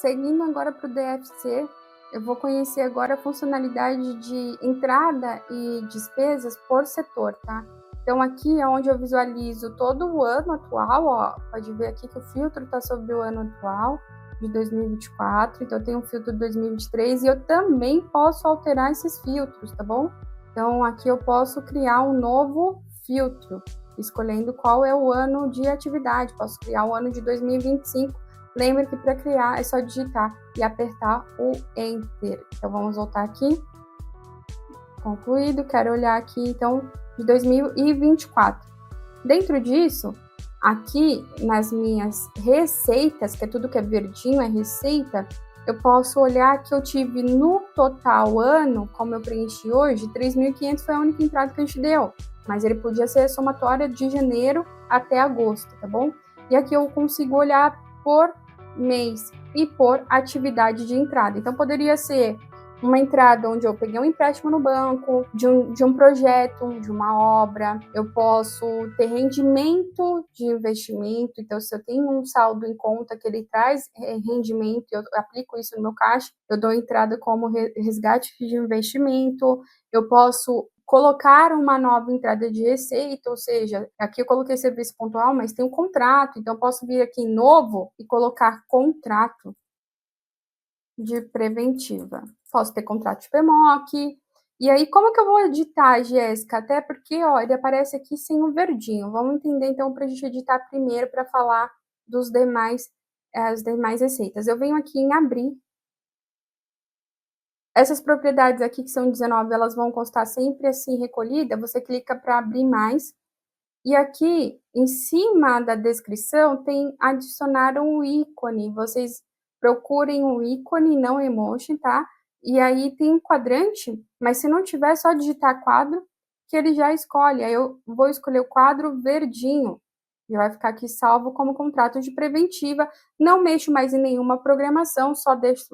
Seguindo agora para o DFC, eu vou conhecer agora a funcionalidade de entrada e despesas por setor, tá? Então aqui é onde eu visualizo todo o ano atual, ó, pode ver aqui que o filtro está sobre o ano atual, de 2024, então eu tenho um filtro de 2023 e eu também posso alterar esses filtros, tá bom? Então aqui eu posso criar um novo filtro, escolhendo qual é o ano de atividade, posso criar o ano de 2025. Lembra que para criar é só digitar e apertar o Enter. Então vamos voltar aqui. Concluído, quero olhar aqui então de 2024. Dentro disso, aqui nas minhas receitas, que é tudo que é verdinho, é receita, eu posso olhar que eu tive no total ano, como eu preenchi hoje, 3.500 foi a única entrada que a gente deu, mas ele podia ser a somatória de janeiro até agosto, tá bom? E aqui eu consigo olhar por mês e por atividade de entrada. Então poderia ser uma entrada onde eu peguei um empréstimo no banco, de um projeto, de uma obra. Eu posso ter rendimento de investimento. Então, se eu tenho um saldo em conta que ele traz rendimento, eu aplico isso no meu caixa, eu dou entrada como resgate de investimento. Eu posso colocar uma nova entrada de receita, ou seja, aqui eu coloquei serviço pontual, mas tem um contrato, então eu posso vir aqui em novo e colocar contrato de preventiva. Posso ter contrato de PMOC. E aí, como que eu vou editar, Jéssica? Até porque, ó, ele aparece aqui sem o verdinho. Vamos entender, então, para a gente editar primeiro para falar dos demais, as demais receitas. Eu venho aqui em abrir. Essas propriedades aqui, que são 19, elas vão constar sempre assim, recolhida. Você clica para abrir mais. E aqui, em cima da descrição, tem adicionar um ícone. Vocês procurem o ícone, não emoji, tá? E aí tem um quadrante, mas se não tiver, é só digitar quadro, que ele já escolhe. Aí eu vou escolher o quadro verdinho. E vai ficar aqui salvo como contrato de preventiva. Não mexo mais em nenhuma programação, só deixo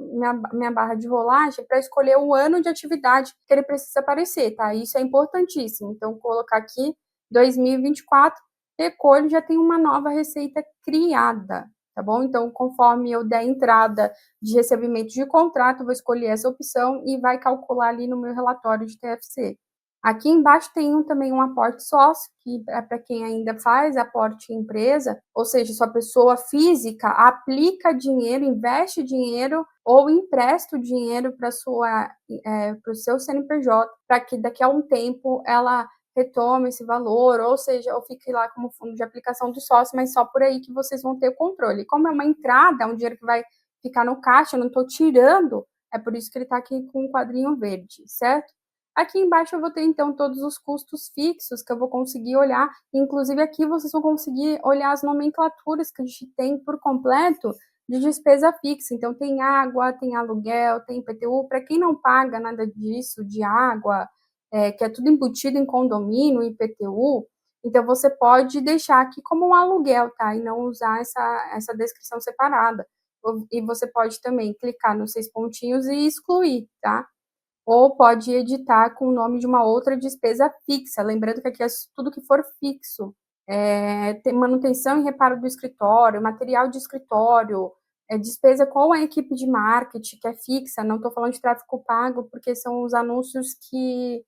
minha barra de rolagem para escolher o ano de atividade que ele precisa aparecer, tá? Isso é importantíssimo. Então, vou colocar aqui 2024, recolho, já tem uma nova receita criada, tá bom? Então, conforme eu der entrada de recebimento de contrato, vou escolher essa opção e vai calcular ali no meu relatório de TFC. Aqui embaixo tem também um aporte sócio, que é para quem ainda faz aporte em empresa, ou seja, sua pessoa física aplica dinheiro, investe dinheiro ou empresta o dinheiro para o seu CNPJ, para que daqui a um tempo ela retome esse valor, ou seja, eu fique lá como fundo de aplicação do sócio, mas só por aí que vocês vão ter o controle. Como é uma entrada, é um dinheiro que vai ficar no caixa, eu não estou tirando, é por isso que ele está aqui com um quadrinho verde, certo? Aqui embaixo eu vou ter, então, todos os custos fixos que eu vou conseguir olhar. Inclusive, aqui vocês vão conseguir olhar as nomenclaturas que a gente tem por completo de despesa fixa. Então, tem água, tem aluguel, tem IPTU. Para quem não paga nada disso, de água, que é tudo embutido em condomínio, IPTU, então você pode deixar aqui como um aluguel, tá? E não usar essa descrição separada. E você pode também clicar nos 6 pontinhos e excluir, tá? Ou pode editar com o nome de uma outra despesa fixa, lembrando que aqui é tudo que for fixo, tem manutenção e reparo do escritório, material de escritório, despesa com a equipe de marketing, que é fixa, não estou falando de tráfego pago, porque são os anúncios que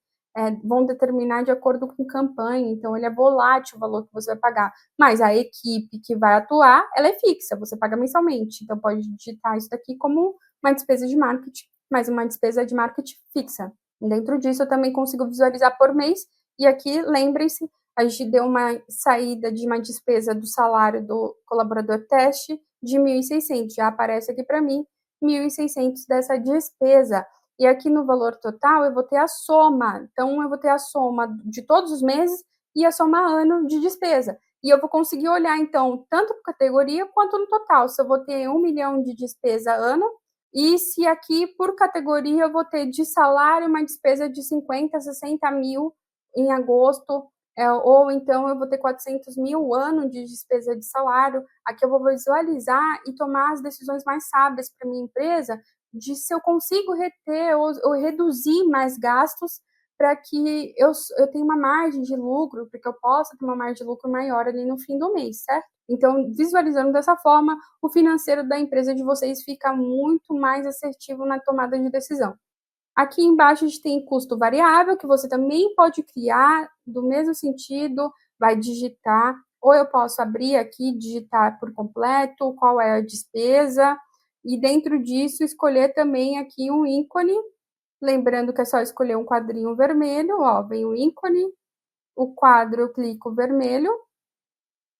vão determinar de acordo com campanha, então ele é volátil o valor que você vai pagar, mas a equipe que vai atuar, ela é fixa, você paga mensalmente, então pode digitar isso daqui como uma despesa de marketing, mas uma despesa de marketing fixa. Dentro disso, eu também consigo visualizar por mês, e aqui, lembrem-se, a gente deu uma saída de uma despesa do salário do colaborador teste de 1.600, já aparece aqui para mim 1.600 dessa despesa. E aqui no valor total, eu vou ter a soma, então eu vou ter a soma de todos os meses e a soma ano de despesa. E eu vou conseguir olhar, então, tanto por categoria quanto no total, se eu vou ter 1 milhão de despesa ano, e se aqui, por categoria, eu vou ter de salário uma despesa de 50, 60 mil em agosto, ou então eu vou ter 400 mil ano de despesa de salário. Aqui eu vou visualizar e tomar as decisões mais sábias para minha empresa, de se eu consigo reter ou reduzir mais gastos para que eu tenha uma margem de lucro, porque eu possa ter uma margem de lucro maior ali no fim do mês, certo? Então, visualizando dessa forma, o financeiro da empresa de vocês fica muito mais assertivo na tomada de decisão. Aqui embaixo a gente tem custo variável, que você também pode criar do mesmo sentido, vai digitar, ou eu posso abrir aqui, digitar por completo, qual é a despesa, e dentro disso escolher também aqui um ícone, lembrando que é só escolher um quadrinho vermelho, ó, vem o ícone, o quadro eu clico vermelho,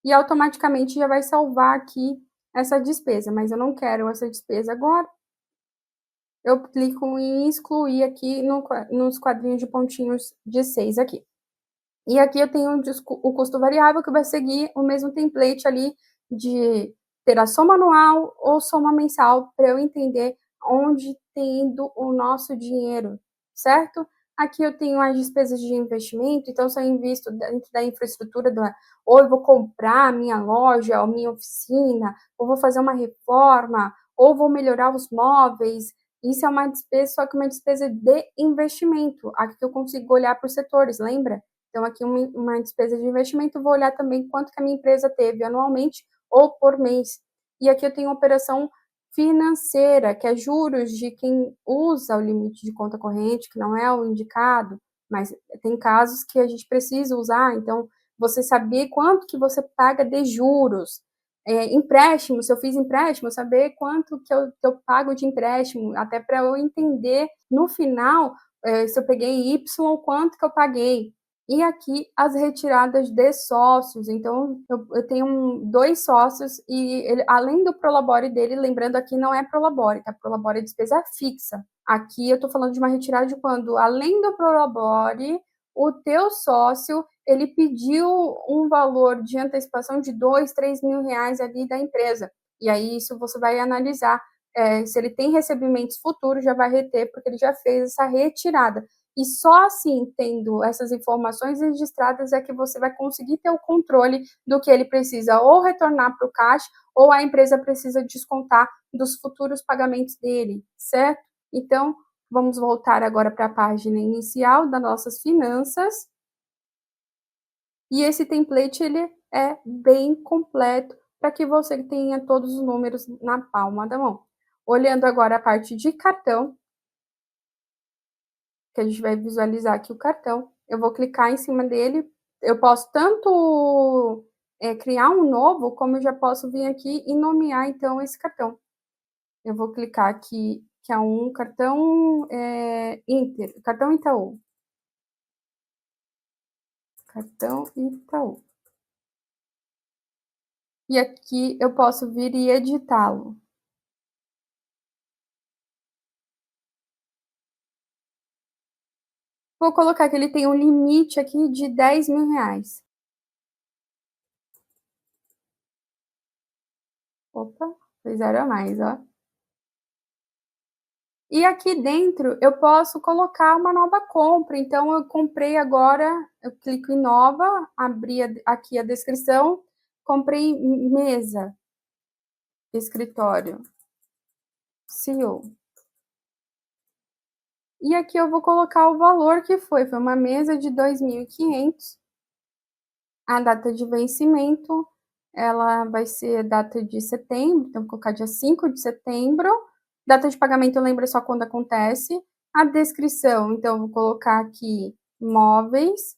e automaticamente já vai salvar aqui essa despesa, mas eu não quero essa despesa agora, eu clico em excluir aqui nos quadrinhos de pontinhos de 6 aqui. E aqui eu tenho o custo variável que vai seguir o mesmo template ali de ter a soma anual ou soma mensal para eu entender onde tem indo o nosso dinheiro, certo? Aqui eu tenho as despesas de investimento, então se eu invisto dentro da infraestrutura ou eu vou comprar a minha loja, a minha oficina, ou vou fazer uma reforma, ou vou melhorar os móveis, isso é uma despesa, só que uma despesa de investimento. Aqui eu consigo olhar por setores, lembra? Então, aqui uma despesa de investimento, vou olhar também quanto que a minha empresa teve anualmente ou por mês. E aqui eu tenho operação financeira, que é juros de quem usa o limite de conta corrente, que não é o indicado, mas tem casos que a gente precisa usar, então você saber quanto que você paga de juros. Empréstimo, se eu fiz empréstimo, saber quanto que eu pago de empréstimo, até para eu entender no final, se eu peguei Y, quanto que eu paguei. E aqui as retiradas de sócios, então eu tenho 2 sócios e ele, além do Prolabore dele, lembrando aqui não é Prolabore, tá? Prolabore é despesa fixa. Aqui eu tô falando de uma retirada de quando, além do Prolabore, o teu sócio, ele pediu um valor de antecipação de 2, 3 mil reais ali da empresa. E aí isso você vai analisar, se ele tem recebimentos futuros, já vai reter, porque ele já fez essa retirada. E só assim, tendo essas informações registradas, é que você vai conseguir ter o controle do que ele precisa ou retornar para o caixa, ou a empresa precisa descontar dos futuros pagamentos dele, certo? Então, vamos voltar agora para a página inicial das nossas finanças. E esse template, ele é bem completo para que você tenha todos os números na palma da mão. Olhando agora a parte de cartão, que a gente vai visualizar aqui o cartão. Eu vou clicar em cima dele, eu posso tanto criar um novo, como eu já posso vir aqui e nomear então esse cartão. Eu vou clicar aqui, que é um cartão Inter, cartão Itaú. Cartão Itaú. E aqui eu posso vir e editá-lo. Vou colocar que ele tem um limite aqui de 10 mil reais. Opa, foi 0 a mais, ó. E aqui dentro eu posso colocar uma nova compra, então eu comprei agora, eu clico em nova, abri aqui a descrição, comprei mesa, escritório, CEO. E aqui eu vou colocar o valor que foi uma mesa de 2.500, a data de vencimento, ela vai ser data de setembro, então vou colocar dia 5 de setembro, data de pagamento lembra só quando acontece, a descrição, então vou colocar aqui móveis,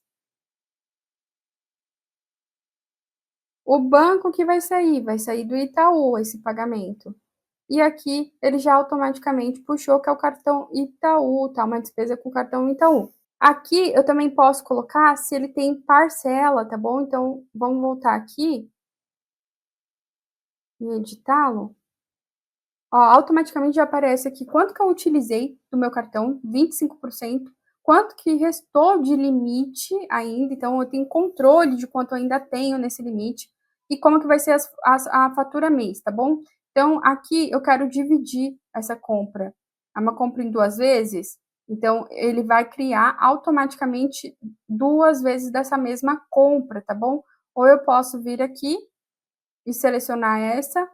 o banco que vai sair do Itaú esse pagamento. E aqui ele já automaticamente puxou que é o cartão Itaú, tá? Uma despesa com cartão Itaú. Aqui eu também posso colocar se ele tem parcela, tá bom? Então vamos voltar aqui e editá-lo. Ó, automaticamente já aparece aqui quanto que eu utilizei do meu cartão, 25%, quanto que restou de limite ainda, então eu tenho controle de quanto eu ainda tenho nesse limite, e como que vai ser a fatura mês, tá bom? Então, aqui eu quero dividir essa compra. É uma compra em 2 vezes, então ele vai criar automaticamente 2 vezes dessa mesma compra, tá bom? Ou eu posso vir aqui e selecionar essa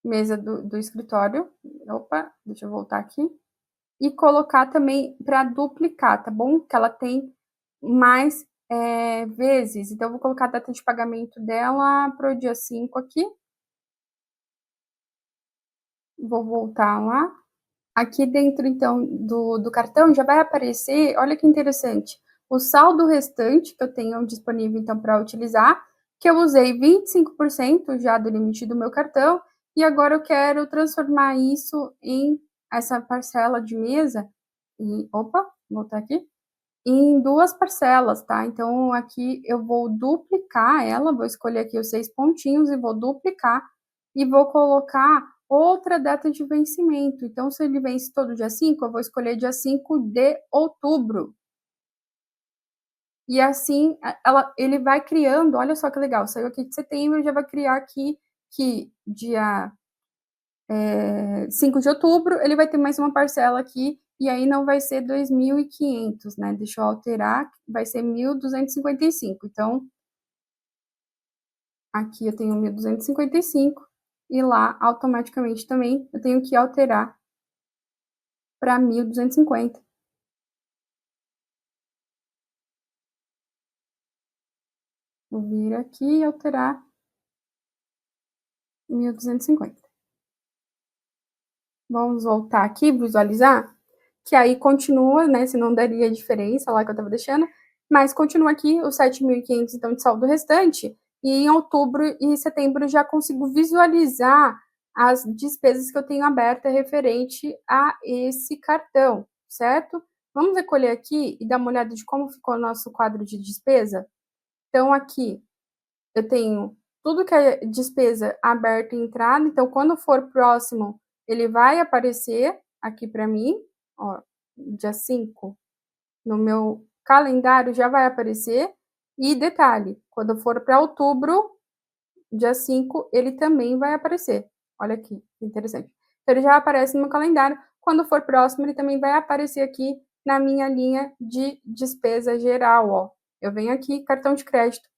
mesa do escritório. Opa, deixa eu voltar aqui. E colocar também para duplicar, tá bom? Que ela tem mais vezes, então eu vou colocar a data de pagamento dela para o dia 5 aqui. Vou voltar lá. Aqui dentro, então, do cartão já vai aparecer, olha que interessante, o saldo restante que eu tenho disponível, então, para utilizar, que eu usei 25% já do limite do meu cartão, e agora eu quero transformar isso em essa parcela de mesa, e opa, voltar aqui, em 2 parcelas, tá. Então aqui eu vou duplicar ela, vou escolher aqui os 6 pontinhos e vou duplicar, e vou colocar outra data de vencimento. Então se ele vence todo dia 5, eu vou escolher dia 5 de outubro. E assim, ele vai criando, olha só que legal, saiu aqui de setembro, já vai criar aqui que dia 5 de outubro, ele vai ter mais uma parcela aqui, e aí não vai ser 2.500, né, deixa eu alterar, vai ser 1.255. Então, aqui eu tenho 1.255, e lá, automaticamente também, eu tenho que alterar para 1.250. Vou vir aqui e alterar 1.250. Vamos voltar aqui, visualizar, que aí continua, né, se não daria diferença lá que eu estava deixando, mas continua aqui os 7.500 então de saldo restante, e em outubro e setembro já consigo visualizar as despesas que eu tenho aberta referente a esse cartão, certo? Vamos recolher aqui e dar uma olhada de como ficou o nosso quadro de despesa? Então aqui eu tenho tudo que é despesa aberta e entrada, então quando for próximo, ele vai aparecer aqui para mim, ó, dia 5 no meu calendário já vai aparecer. E detalhe, quando for para outubro, dia 5 ele também vai aparecer. Olha aqui, que interessante. Então ele já aparece no meu calendário, quando for próximo ele também vai aparecer aqui na minha linha de despesa geral, ó. Eu venho aqui, cartão de crédito,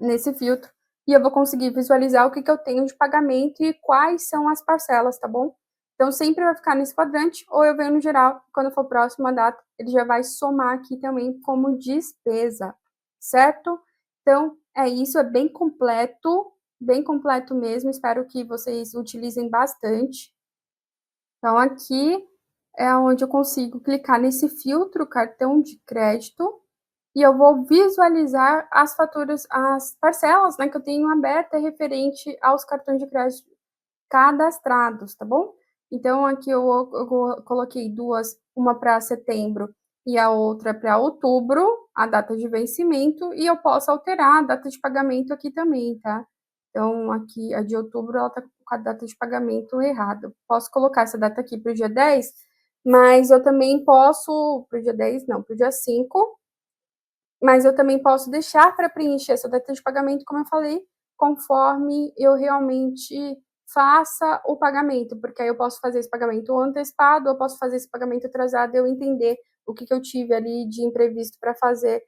nesse filtro, e eu vou conseguir visualizar o que eu tenho de pagamento e quais são as parcelas, tá bom? Então sempre vai ficar nesse quadrante, ou eu venho no geral, quando for próxima data, ele já vai somar aqui também como despesa, certo? Então é isso, é bem completo mesmo, espero que vocês utilizem bastante. Então aqui é onde eu consigo clicar nesse filtro cartão de crédito, e eu vou visualizar as faturas, as parcelas, né, que eu tenho aberta referente aos cartões de crédito cadastrados, tá bom? Então aqui eu coloquei duas, uma para setembro e a outra para outubro, a data de vencimento, e eu posso alterar a data de pagamento aqui também, tá? Então aqui a de outubro ela tá com a data de pagamento errada. Posso colocar essa data aqui para o dia 10, mas eu também posso, para o dia 10 não, para o dia 5, mas eu também posso deixar para preencher essa data de pagamento, como eu falei, conforme eu realmente faça o pagamento, porque aí eu posso fazer esse pagamento antecipado, eu posso fazer esse pagamento atrasado, eu entender o que eu tive ali de imprevisto para fazer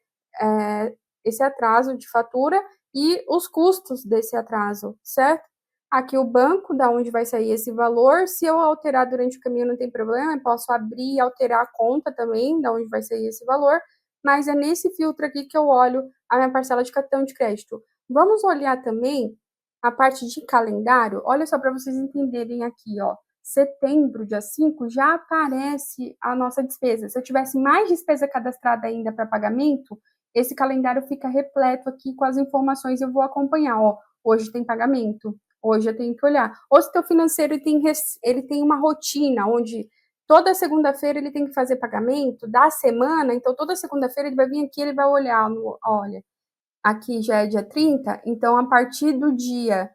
esse atraso de fatura e os custos desse atraso, certo? Aqui o banco, da onde vai sair esse valor, se eu alterar durante o caminho não tem problema, eu posso abrir e alterar a conta também, da onde vai sair esse valor, mas é nesse filtro aqui que eu olho a minha parcela de cartão de crédito. Vamos olhar também a parte de calendário, olha só para vocês entenderem aqui, ó, setembro, dia 5, já aparece a nossa despesa. Se eu tivesse mais despesa cadastrada ainda para pagamento, esse calendário fica repleto aqui com as informações, eu vou acompanhar, ó, hoje tem pagamento, hoje eu tenho que olhar. Ou se teu financeiro ele tem uma rotina, onde toda segunda-feira ele tem que fazer pagamento da semana, então toda segunda-feira ele vai vir aqui, ele vai olhar, olha, aqui já é dia 30, então a partir do dia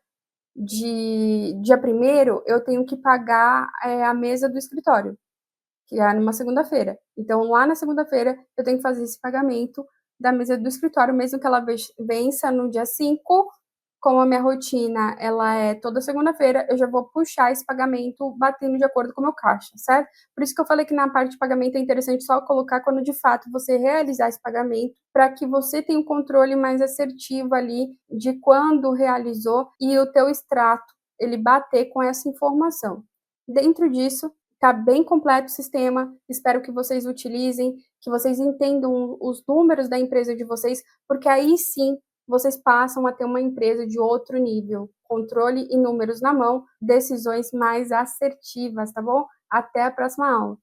1º eu tenho que pagar a mesa do escritório, que é numa segunda-feira. Então lá na segunda-feira eu tenho que fazer esse pagamento da mesa do escritório, mesmo que ela vença no dia 5, como a minha rotina ela é toda segunda-feira, eu já vou puxar esse pagamento batendo de acordo com o meu caixa, certo? Por isso que eu falei que na parte de pagamento é interessante só colocar quando de fato você realizar esse pagamento, para que você tenha um controle mais assertivo ali de quando realizou e o teu extrato ele bater com essa informação. Dentro disso, Tá bem completo o sistema, espero que vocês utilizem, que vocês entendam os números da empresa de vocês, porque aí sim vocês passam a ter uma empresa de outro nível. Controle e números na mão, decisões mais assertivas, tá bom? Até a próxima aula.